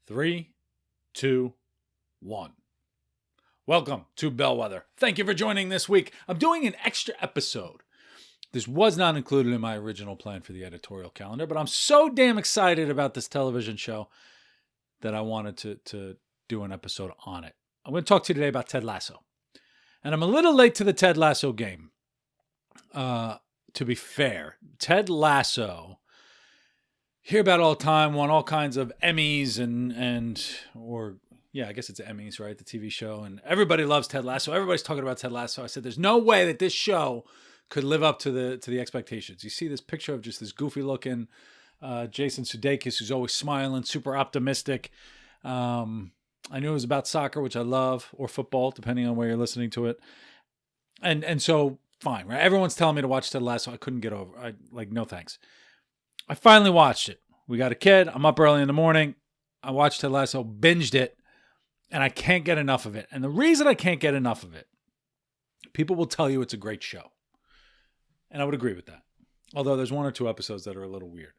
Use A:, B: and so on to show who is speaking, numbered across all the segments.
A: Three, two, one. Welcome to Bellwether. Thank you for joining this week. I'm doing an extra episode. This was not included in my original plan for the editorial calendar, but I'm so damn excited about this television show that I wanted to do an episode on it. I'm going to talk to you today about Ted Lasso. And I'm a little late to the Ted Lasso game. To be fair, Ted Lasso, hear about all the time, won all kinds of Emmys I guess it's Emmys, right? The TV show. And everybody loves Ted Lasso. Everybody's talking about Ted Lasso. I said, there's no way that this show could live up to the expectations. You see this picture of just this goofy looking Jason Sudeikis, who's always smiling, super optimistic. I knew it was about soccer, which I love, or football, depending on where you're listening to it. And so, fine, right? Everyone's telling me to watch Ted Lasso. I couldn't get over. No thanks. I finally watched it. We got a kid. I'm up early in the morning. I watched Ted Lasso, binged it, and I can't get enough of it. And the reason I can't get enough of it, people will tell you it's a great show. And I would agree with that. Although there's one or two episodes that are a little weird.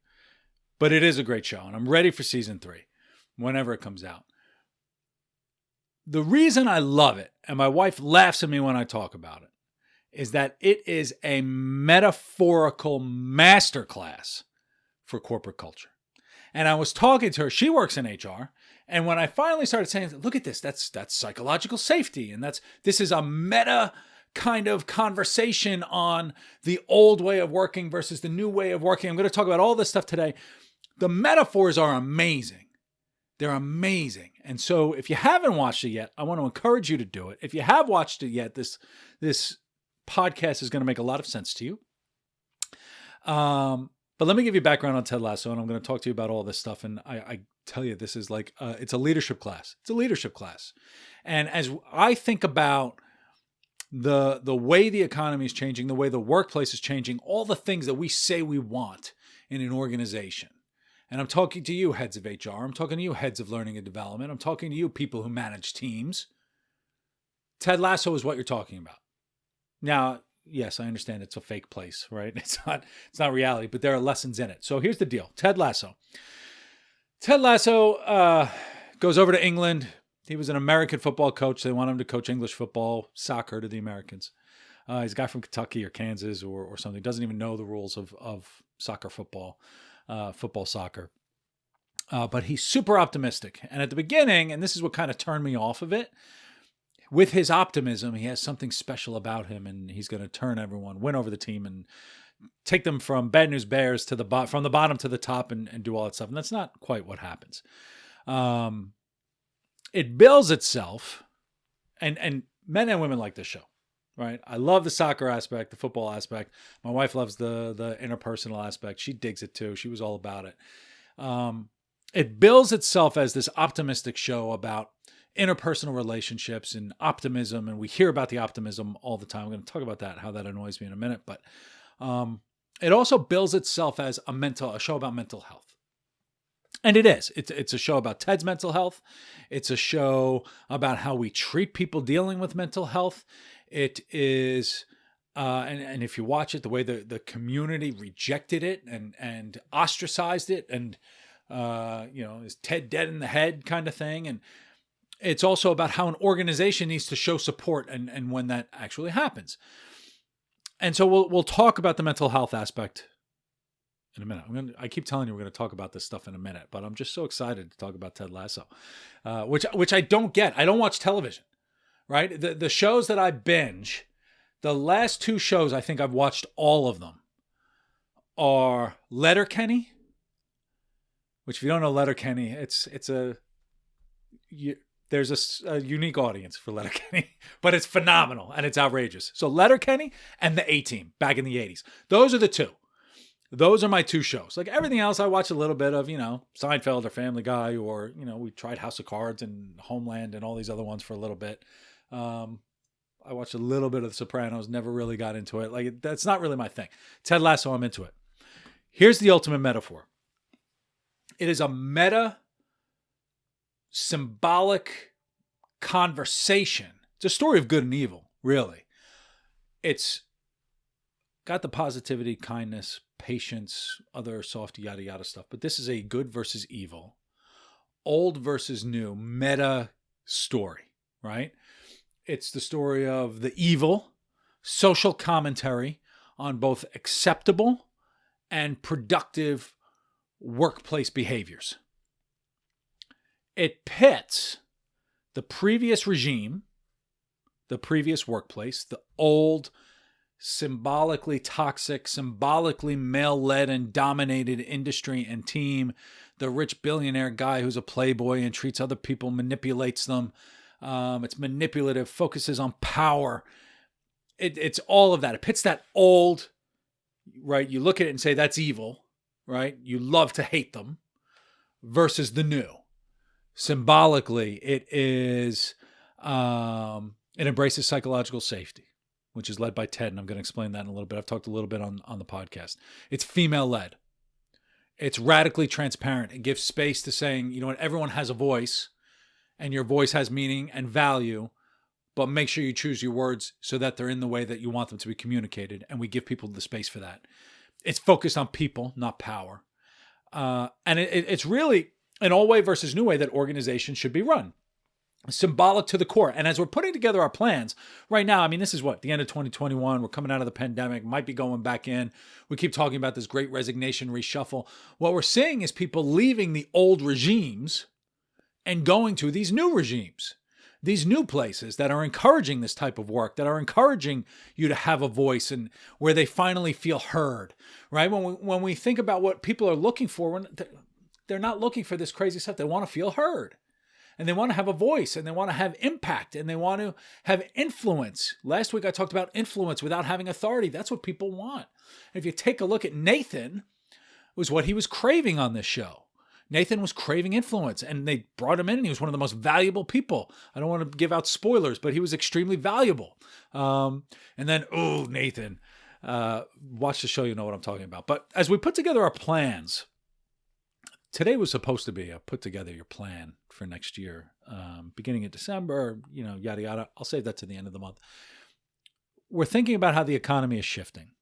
A: But it is a great show, and I'm ready for season 3, whenever it comes out. The reason I love it, and my wife laughs at me when I talk about it, is that it is a metaphorical masterclass for corporate culture. And I was talking to her, she works in HR, and when I finally started saying, look at this, that's psychological safety, and this is a meta kind of conversation on the old way of working versus the new way of working. I'm going to talk about all this stuff today. The metaphors are amazing. They're amazing. And so if you haven't watched it yet, I want to encourage you to do it. If you have watched it yet, this podcast is going to make a lot of sense to you. But let me give you background on Ted Lasso, and I'm going to talk to you about all this stuff. And I tell you, this is it's a leadership class. It's a leadership class. And as I think about the way the economy is changing, the way the workplace is changing, all the things that we say we want in an organization. And I'm talking to you, heads of HR. I'm talking to you, heads of learning and development. I'm talking to you, people who manage teams. Ted Lasso is what you're talking about. Now, yes, I understand it's a fake place, right? It's not reality, but there are lessons in it. So here's the deal. Ted Lasso. Ted Lasso goes over to England. He was an American football coach. They want him to coach English football, soccer to the Americans. He's a guy from Kentucky or Kansas or something. Doesn't even know the rules of soccer football, soccer. But he's super optimistic. And at the beginning, and this is what kind of turned me off of it, with his optimism, he has something special about him, and he's going to turn everyone, win over the team, and take them from bad news bears to from the bottom to the top, and do all that stuff. And that's not quite what happens. It builds itself, and men and women like this show, right? I love the soccer aspect, the football aspect. My wife loves the interpersonal aspect. She digs it too. She was all about it. It builds itself as this optimistic show about interpersonal relationships and optimism, and we hear about the optimism all the time. I'm going to talk about that, how that annoys me in a minute, but it also bills itself as a show about mental health. And it is. It's a show about Ted's mental health. It's a show about how we treat people dealing with mental health. It is, and if you watch it, the way the community rejected it and ostracized it, and is Ted dead in the head kind of thing. And it's also about how an organization needs to show support and when that actually happens. And so we'll talk about the mental health aspect in a minute. I keep telling you we're going to talk about this stuff in a minute, but I'm just so excited to talk about Ted Lasso, which I don't get. I don't watch television, right? The shows that I binge, the last 2 shows, I think I've watched all of them, are Letterkenny, which if you don't know Letterkenny, there's a unique audience for Letterkenny, but it's phenomenal and it's outrageous. So Letterkenny and the A-Team back in the 80s. Those are the 2. Those are my 2 shows. Like everything else, I watch a little bit of, Seinfeld or Family Guy, or, we tried House of Cards and Homeland and all these other ones for a little bit. I watched a little bit of The Sopranos, never really got into it. That's not really my thing. Ted Lasso, I'm into it. Here's the ultimate metaphor. It is a meta symbolic conversation. It's a story of good and evil, really. It's got the positivity, kindness, patience, other soft yada yada stuff. But this is a good versus evil old versus new meta story, right? It's the story of the evil, social commentary on both acceptable and productive workplace behaviors. It pits the previous regime, the previous workplace, the old, symbolically toxic, symbolically male-led and dominated industry and team, the rich billionaire guy who's a playboy and treats other people, manipulates them. It's manipulative, focuses on power. It's all of that. It pits that old, right? You look at it and say, that's evil, right? You love to hate them, versus the new. Symbolically, it is, it embraces psychological safety, which is led by Ted, and I'm going to explain that in a little bit. I've talked a little bit on the podcast. It's female-led. It's radically transparent. It gives space to saying, you know what, everyone has a voice, and your voice has meaning and value, but make sure you choose your words so that they're in the way that you want them to be communicated, and we give people the space for that. It's focused on people, not power. And it's really an old way versus new way that organizations should be run. Symbolic to the core. And as we're putting together our plans right now, I mean, this is what, the end of 2021, we're coming out of the pandemic, might be going back in. We keep talking about this great resignation reshuffle. What we're seeing is people leaving the old regimes and going to these new regimes, these new places that are encouraging this type of work, that are encouraging you to have a voice, and where they finally feel heard, right? When we think about what people are looking for, they're not looking for this crazy stuff. They want to feel heard. And they want to have a voice, and they want to have impact, and they want to have influence. Last week I talked about influence without having authority. That's what people want. And if you take a look at Nathan, it was what he was craving on this show. Nathan was craving influence, and they brought him in, and he was one of the most valuable people. I don't want to give out spoilers, but he was extremely valuable. And then, Nathan, watch the show, you know what I'm talking about. But as we put together our plans, today was supposed to be a put together your plan for next year, beginning in December, yada, yada. I'll save that to the end of the month. We're thinking about how the economy is shifting.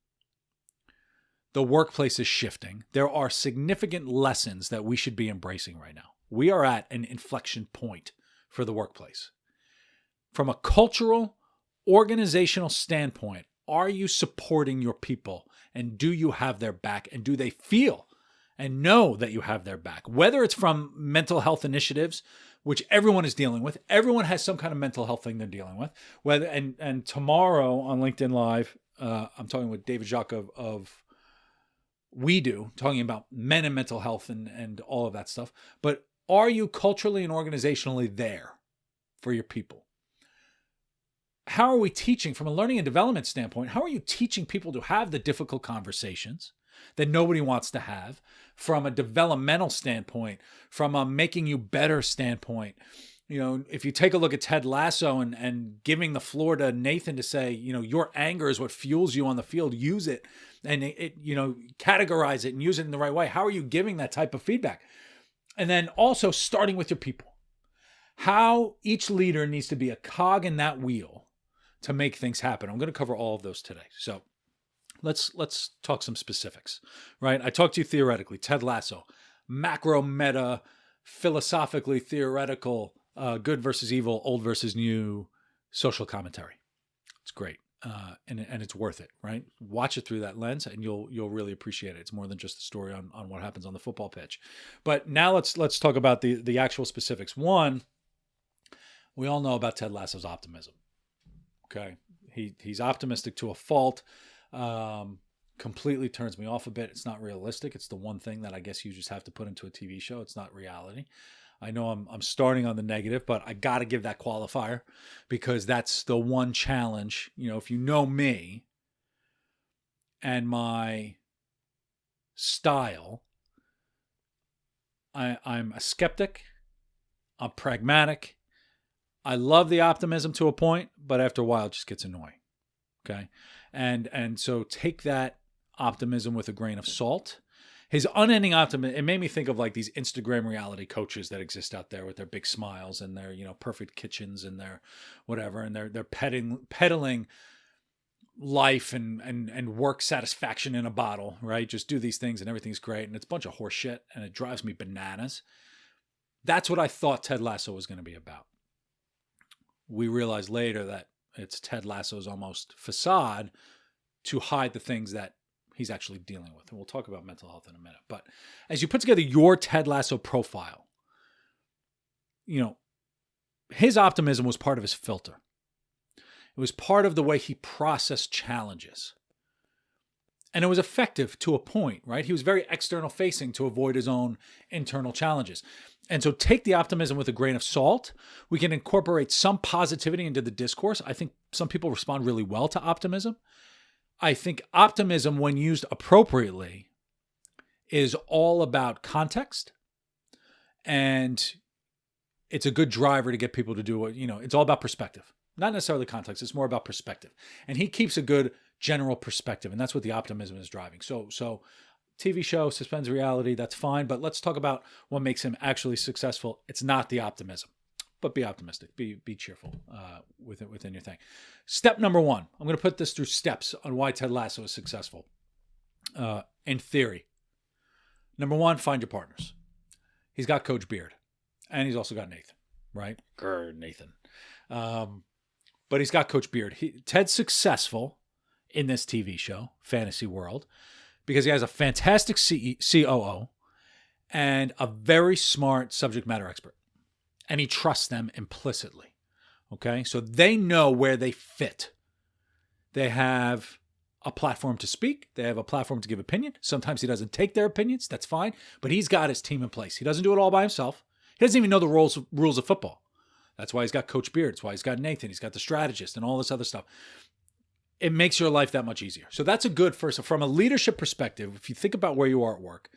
A: The workplace is shifting. There are significant lessons that we should be embracing right now. We are at an inflection point for the workplace. From a cultural, organizational standpoint, are you supporting your people? And do you have their back? And do they feel and know that you have their back? Whether it's from mental health initiatives, which everyone is dealing with. Everyone has some kind of mental health thing they're dealing with. Whether and tomorrow on LinkedIn Live, I'm talking with David Jacques of We Do, talking about men and mental health and all of that stuff. But are you culturally and organizationally there for your people? How are we teaching from a learning and development standpoint? How are you teaching people to have the difficult conversations that nobody wants to have, from a developmental standpoint, from a making you better standpoint? If you take a look at Ted Lasso and giving the floor to Nathan to say, your anger is what fuels you on the field, use it, and categorize it and use it in the right way. How are you giving that type of feedback? And then also starting with your people. How each leader needs to be a cog in that wheel to make things happen. I'm going to cover all of those today. So let's talk some specifics, right? I talked to you theoretically, Ted Lasso, macro, meta, philosophically theoretical, good versus evil, old versus new, social commentary. It's great. And it's worth it, right? Watch it through that lens and you'll really appreciate it. It's more than just a story on what happens on the football pitch. But now let's talk about the actual specifics. One, we all know about Ted Lasso's optimism. Okay. He's optimistic to a fault. Completely turns me off a bit. It's not realistic. It's the one thing that I guess you just have to put into a TV show. It's not reality. I know I'm starting on the negative, but I got to give that qualifier because that's the one challenge. If you know me and my style, I'm a skeptic. I'm pragmatic. I love the optimism to a point, but after a while it just gets annoying. Okay. And so take that optimism with a grain of salt. His unending optimism, it made me think of like these Instagram reality coaches that exist out there with their big smiles and their, perfect kitchens and their whatever. And they're peddling life and work satisfaction in a bottle, right? Just do these things and everything's great. And it's a bunch of horse shit and it drives me bananas. That's what I thought Ted Lasso was going to be about. We realized later that it's Ted Lasso's almost facade to hide the things that he's actually dealing with. And we'll talk about mental health in a minute. But as you put together your Ted Lasso profile, his optimism was part of his filter. It was part of the way he processed challenges. And it was effective to a point, right? He was very external facing to avoid his own internal challenges. And so take the optimism with a grain of salt. We can incorporate some positivity into the discourse. I think some people respond really well to optimism. I think optimism, when used appropriately, is all about context. And it's a good driver to get people to do what, it's all about perspective. Not necessarily context. It's more about perspective. And he keeps a good general perspective. And that's what the optimism is driving. So TV show, suspends reality, that's fine. But let's talk about what makes him actually successful. It's not the optimism. But be optimistic. Be cheerful within your thing. Step number 1. I'm going to put this through steps on why Ted Lasso is successful. In theory. Number 1, find your partners. He's got Coach Beard. And he's also got Nathan. Right? Grr, Nathan. But he's got Coach Beard. Ted's successful in this TV show, Fantasy World, because he has a fantastic COO and a very smart subject matter expert. And he trusts them implicitly. Okay? So they know where they fit. They have a platform to speak. They have a platform to give opinion. Sometimes he doesn't take their opinions. That's fine. But he's got his team in place. He doesn't do it all by himself. He doesn't even know the rules of football. That's why he's got Coach Beard. That's why he's got Nathan. He's got the strategist and all this other stuff. It makes your life that much easier. So that's a good first. From a leadership perspective, if you think about where you are at work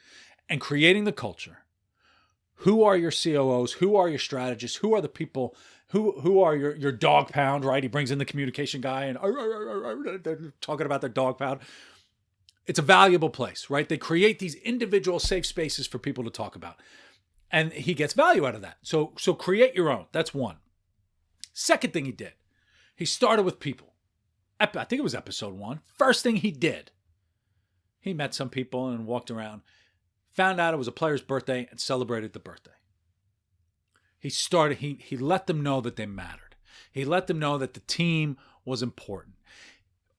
A: and creating the culture, who are your COOs? Who are your strategists? Who are the people? Who are your dog pound, right? He brings in the communication guy and they're talking about their dog pound. It's a valuable place, right? They create these individual safe spaces for people to talk about. And he gets value out of that. So create your own. That's one. Second thing he did, he started with people. I think it was episode 1. First thing he did, he met some people and walked around, found out it was a player's birthday and celebrated the birthday. He let them know that they mattered. He let them know that the team was important.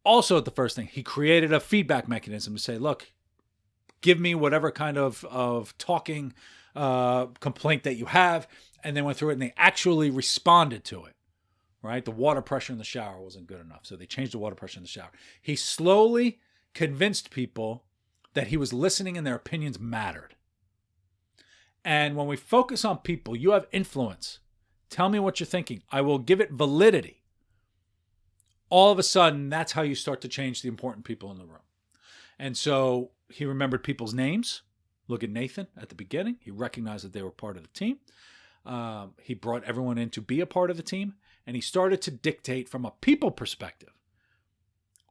A: Also, at the first thing, he created a feedback mechanism to say, look, give me whatever kind of talking complaint that you have, and they went through it and they actually responded to it, right? The water pressure in the shower wasn't good enough, so they changed the water pressure in the shower. He slowly convinced people that he was listening and their opinions mattered. And when we focus on people, you have influence. Tell me what you're thinking. I will give it validity. All of a sudden, that's how you start to change the important people in the room. And so he remembered people's names. Look at Nathan at the beginning. He recognized that they were part of the team. He brought everyone in to be a part of the team. And he started to dictate from a people perspective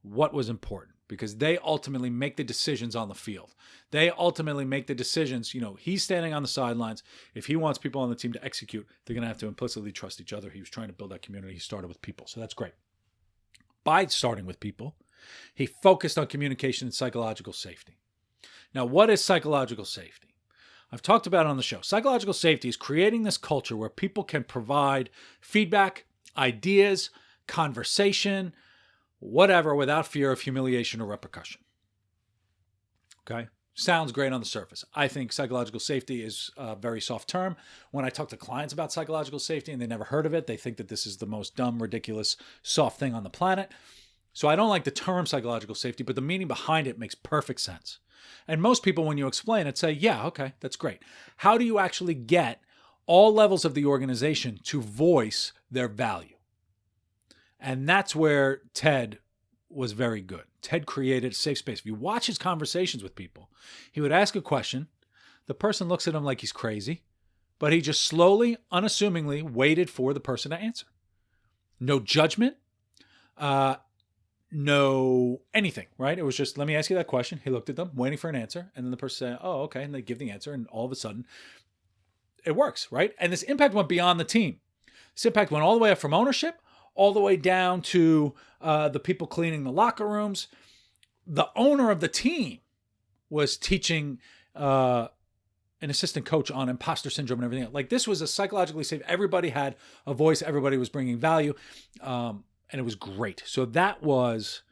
A: what was important, because they ultimately make the decisions on the field. They ultimately make the decisions. He's standing on the sidelines. If he wants people on the team to execute, they're going to have to implicitly trust each other. He was trying to build that community. He started with people. So that's great. By starting with people, he focused on communication and psychological safety. Now, what is psychological safety? I've talked about it on the show. Psychological safety is creating this culture where people can provide feedback, ideas, conversation, whatever, without fear of humiliation or repercussion. Okay? Sounds great on the surface. I think psychological safety is a very soft term. When I talk to clients about psychological safety and they never heard of it, they think that this is the most dumb, ridiculous, soft thing on the planet. So I don't like the term psychological safety, but the meaning behind it makes perfect sense. And most people, when you explain it, say, yeah, okay, that's great. How do you actually get all levels of the organization to voice their value? And that's where Ted was very good. Ted created a safe space. If you watch his conversations with people, he would ask a question. The person looks at him like he's crazy, but he just slowly, unassumingly waited for the person to answer. No judgment, no anything, right? It was just, let me ask you that question. He looked at them, waiting for an answer. And then the person said, oh, okay. And they give the answer. And all of a sudden, it works, right? And this impact went beyond the team. This impact went all the way up from ownership, all the way down to the people cleaning the locker rooms. The owner of the team was teaching an assistant coach on imposter syndrome and everything. Like, this was a psychologically safe. Everybody had a voice. Everybody was bringing value. And it was great. So that was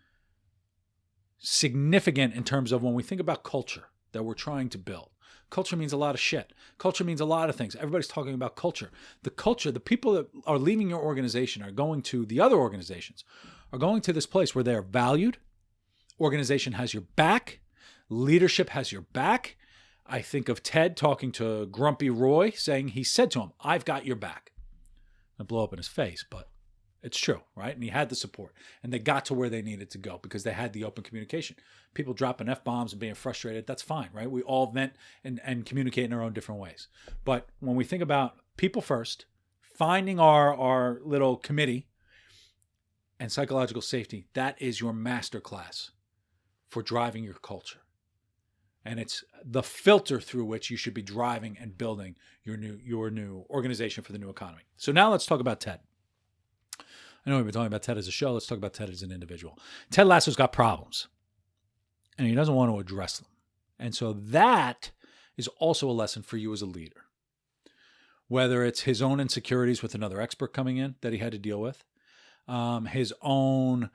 A: significant in terms of when we think about culture that we're trying to build. Culture means a lot of shit. Culture means a lot of things. Everybody's talking about culture. The culture, the people that are leaving your organization are going to the other organizations, are going to this place where they're valued. Organization has your back. Leadership has your back. I think of Ted talking to Grumpy Roy, saying he said to him, "I've got your back." It blew up in his face, but it's true, right? And he had the support. And they got to where they needed to go because they had the open communication. People dropping F-bombs and being frustrated, that's fine, right? We all vent and communicate in our own different ways. But when we think about people first, finding our little committee and psychological safety, that is your masterclass for driving your culture. And it's the filter through which you should be driving and building your new organization for the new economy. So now let's talk about Ted. I know we've been talking about Ted as a show. Let's talk about Ted as an individual. Ted Lasso's got problems, and he doesn't want to address them. And so that is also a lesson for you as a leader. Whether it's his own insecurities with another expert coming in that he had to deal with, his own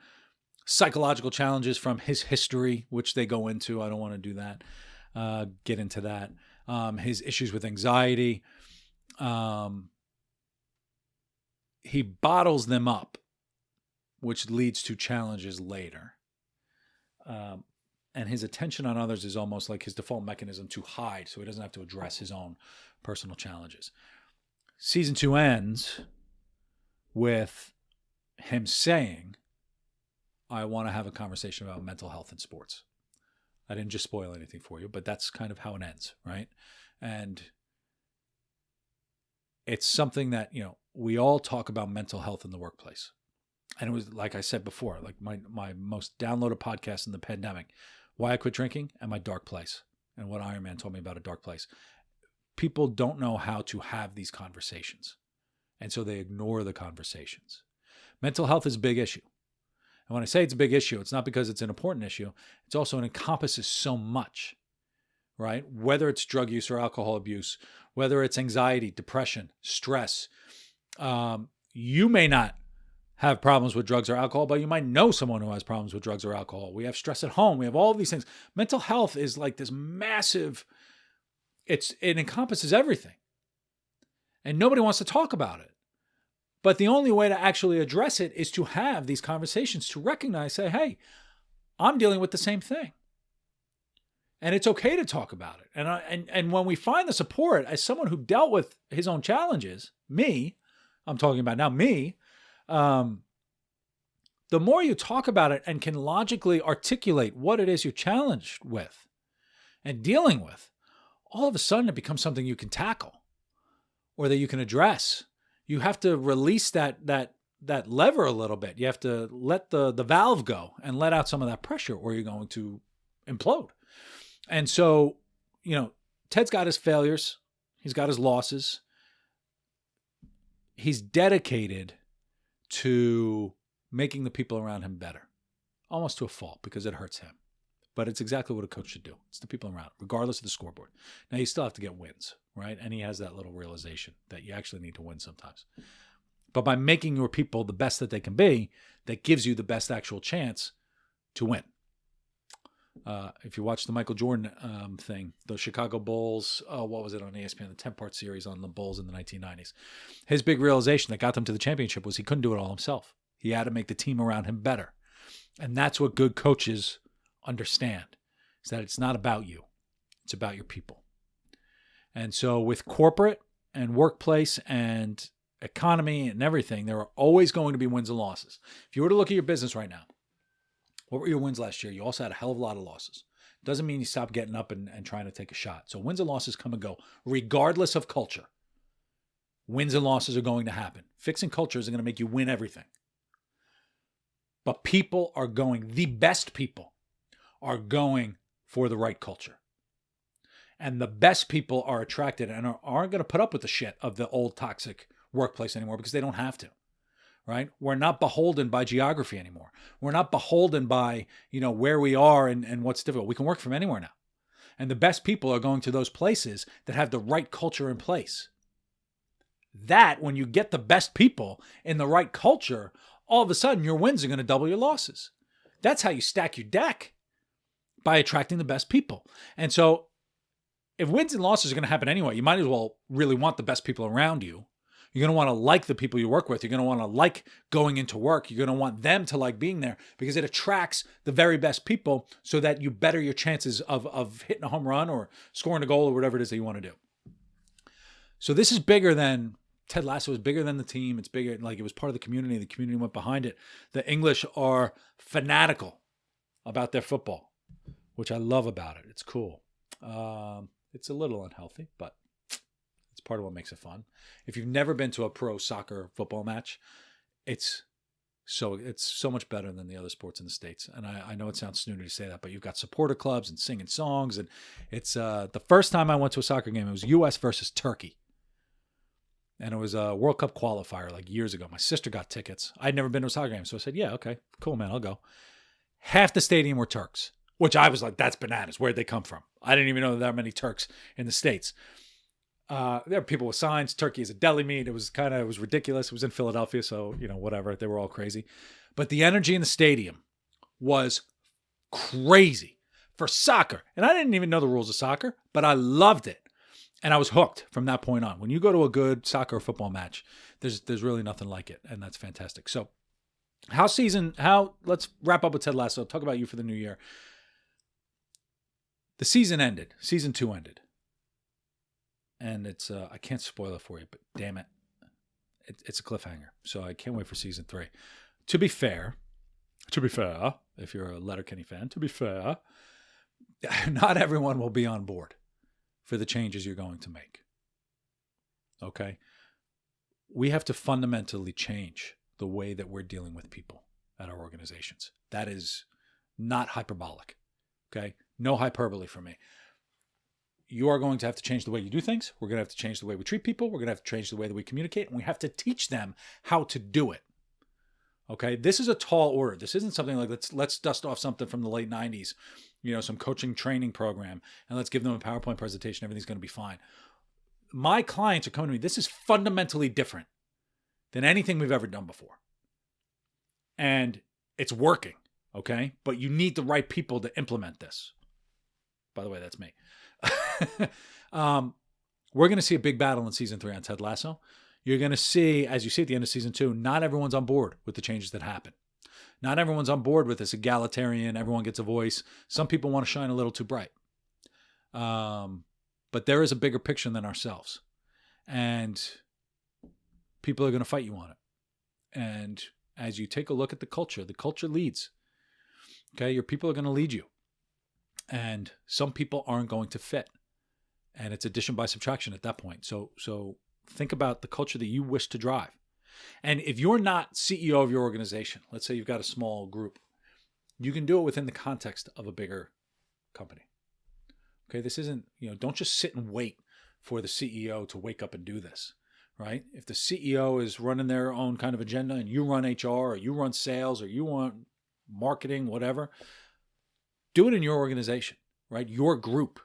A: psychological challenges from his history, which they go into. I don't want to do that. Get into that. His issues with anxiety. He bottles them up, which leads to challenges later. And his attention on others is almost like his default mechanism to hide, so he doesn't have to address his own personal challenges. Season 2 ends with him saying, "I want to have a conversation about mental health in sports." I didn't just spoil anything for you, but that's kind of how it ends, right? And it's something that, we all talk about mental health in the workplace. And it was, like I said before, like my most downloaded podcast in the pandemic, Why I Quit Drinking and My Dark Place, and what Iron Man told me about a dark place. People don't know how to have these conversations. And so they ignore the conversations. Mental health is a big issue. And when I say it's a big issue, it's not because it's an important issue. It's also, it encompasses so much, right? Whether it's drug use or alcohol abuse, whether it's anxiety, depression, stress. You may not have problems with drugs or alcohol, but you might know someone who has problems with drugs or alcohol. We have stress at home. We have all of these things. Mental health is like this massive, it encompasses everything. And nobody wants to talk about it. But the only way to actually address it is to have these conversations, to recognize, say, hey, I'm dealing with the same thing. And it's okay to talk about it. And when we find the support, as someone who dealt with his own challenges, I'm talking about now me, the more you talk about it and can logically articulate what it is you're challenged with and dealing with, all of a sudden it becomes something you can tackle or that you can address. You have to release that lever a little bit. You have to let the valve go and let out some of that pressure, or you're going to implode. And so, Ted's got his failures. He's got his losses. He's dedicated to making the people around him better, almost to a fault because it hurts him. But it's exactly what a coach should do. It's the people around, regardless of the scoreboard. Now, you still have to get wins, right? And he has that little realization that you actually need to win sometimes. But by making your people the best that they can be, that gives you the best actual chance to win. If you watch the Michael Jordan thing, the Chicago Bulls, what was it on ESPN, the 10-part series on the Bulls in the 1990s, his big realization that got them to the championship was he couldn't do it all himself. He had to make the team around him better. And that's what good coaches understand, is that it's not about you. It's about your people. And so with corporate and workplace and economy and everything, there are always going to be wins and losses. If you were to look at your business right now, what were your wins last year? You also had a hell of a lot of losses. Doesn't mean you stop getting up and trying to take a shot. So wins and losses come and go, regardless of culture. Wins and losses are going to happen. Fixing culture isn't going to make you win everything. But the best people are going for the right culture. And the best people are attracted and aren't going to put up with the shit of the old toxic workplace anymore because they don't have to. Right? We're not beholden by geography anymore. We're not beholden by, where we are and what's difficult. We can work from anywhere now. And the best people are going to those places that have the right culture in place. That, when you get the best people in the right culture, all of a sudden your wins are going to double your losses. That's how you stack your deck, by attracting the best people. And so if wins and losses are going to happen anyway, you might as well really want the best people around you. You're going to want to like the people you work with. You're going to want to like going into work. You're going to want them to like being there, because it attracts the very best people, so that you better your chances of hitting a home run or scoring a goal or whatever it is that you want to do. So this is bigger than Ted Lasso, is bigger than the team. It's bigger, like it was part of the community. The community went behind it. The English are fanatical about their football, which I love about it. It's cool. It's a little unhealthy, but it's part of what makes it fun. If you've never been to a pro soccer football match, it's so much better than the other sports in the States. And I know it sounds snooty to say that, but you've got supporter clubs and singing songs. And it's the first time I went to a soccer game, it was U.S. versus Turkey. And it was a World Cup qualifier like years ago. My sister got tickets. I'd never been to a soccer game. So I said, yeah, okay, cool, man, I'll go. Half the stadium were Turks, which I was like, that's bananas. Where'd they come from? I didn't even know there were many Turks in the States. There were people with signs. Turkey is a deli meat. It was ridiculous. It was in Philadelphia, so, whatever. They were all crazy. But the energy in the stadium was crazy for soccer. And I didn't even know the rules of soccer, but I loved it. And I was hooked from that point on. When you go to a good soccer or football match, there's really nothing like it. And that's fantastic. So let's wrap up with Ted Lasso. Talk about you for the new year. The season ended. Season 2 ended. And it's, I can't spoil it for you, but damn it. It's a cliffhanger. So I can't wait for season 3. To be fair, if you're a Letterkenny fan, to be fair, not everyone will be on board for the changes you're going to make. Okay? We have to fundamentally change the way that we're dealing with people at our organizations. That is not hyperbolic. Okay? No hyperbole for me. You are going to have to change the way you do things. We're going to have to change the way we treat people. We're going to have to change the way that we communicate. And we have to teach them how to do it. Okay? This is a tall order. This isn't something like let's dust off something from the late 90s. Some coaching training program, and let's give them a PowerPoint presentation. Everything's going to be fine. My clients are coming to me. This is fundamentally different than anything we've ever done before. And it's working, okay? But you need the right people to implement this. By the way, that's me. We're going to see a big battle in season 3 on Ted Lasso. You're going to see, as you see at the end of season 2, not everyone's on board with the changes that happen. Not everyone's on board with this egalitarian, everyone gets a voice. Some people want to shine a little too bright. But there is a bigger picture than ourselves. And people are going to fight you on it. And as you take a look at the culture leads. Okay, your people are going to lead you. And some people aren't going to fit. And it's addition by subtraction at that point. So think about the culture that you wish to drive. And if you're not CEO of your organization, let's say you've got a small group, you can do it within the context of a bigger company. Okay, this isn't, don't just sit and wait for the CEO to wake up and do this, right? If the CEO is running their own kind of agenda and you run HR or you run sales or you want marketing, whatever, do it in your organization, right? Your group.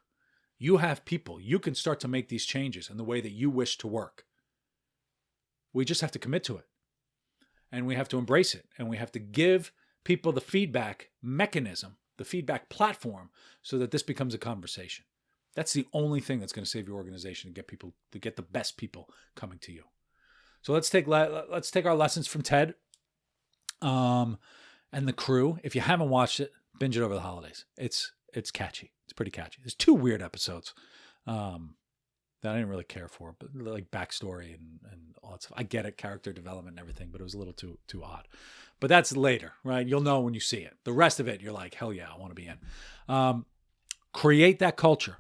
A: You have people. You can start to make these changes in the way that you wish to work. We just have to commit to it. And we have to embrace it. And we have to give people the feedback mechanism, the feedback platform, so that this becomes a conversation. That's the only thing that's going to save your organization to get the best people coming to you. So let's take our lessons from Ted and the crew. If you haven't watched it, binge it over the holidays. It's catchy. It's pretty catchy. There's 2 weird episodes. That I didn't really care for, but like backstory and all that stuff. I get it, character development and everything, but it was a little too odd. But that's later, right? You'll know when you see it. The rest of it, you're like, hell yeah, I want to be in. Create that culture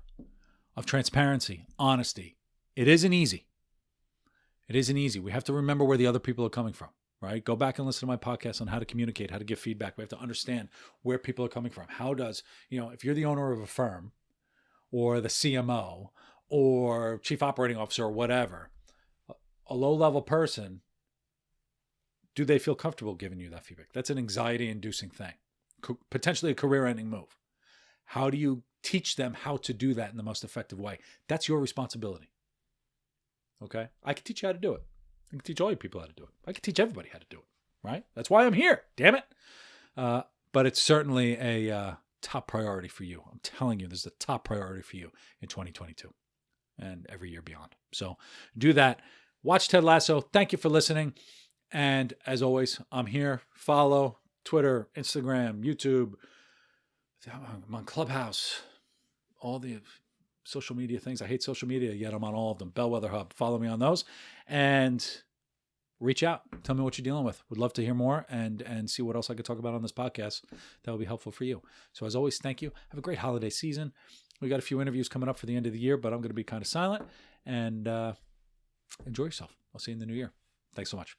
A: of transparency, honesty. It isn't easy. We have to remember where the other people are coming from, right? Go back and listen to my podcast on how to communicate, how to give feedback. We have to understand where people are coming from. How does, if you're the owner of a firm or the CMO or chief operating officer or whatever, a low-level person, do they feel comfortable giving you that feedback? That's an anxiety-inducing thing, potentially a career-ending move. How do you teach them how to do that in the most effective way? That's your responsibility. Okay? I can teach you how to do it. I can teach all you people how to do it. I can teach everybody how to do it, right? That's why I'm here, damn it. But it's certainly a top priority for you. I'm telling you, this is a top priority for you in 2022 and every year beyond. So do that. Watch Ted Lasso. Thank you for listening. And as always, I'm here. Follow Twitter, Instagram, YouTube. I'm on Clubhouse. All the social media things. I hate social media, yet I'm on all of them. Bellwether Hub. Follow me on those. And reach out. Tell me what you're dealing with. Would love to hear more and see what else I could talk about on this podcast that will be helpful for you. So as always, thank you. Have a great holiday season. We got a few interviews coming up for the end of the year, but I'm going to be kind of silent. And enjoy yourself. I'll see you in the new year. Thanks so much.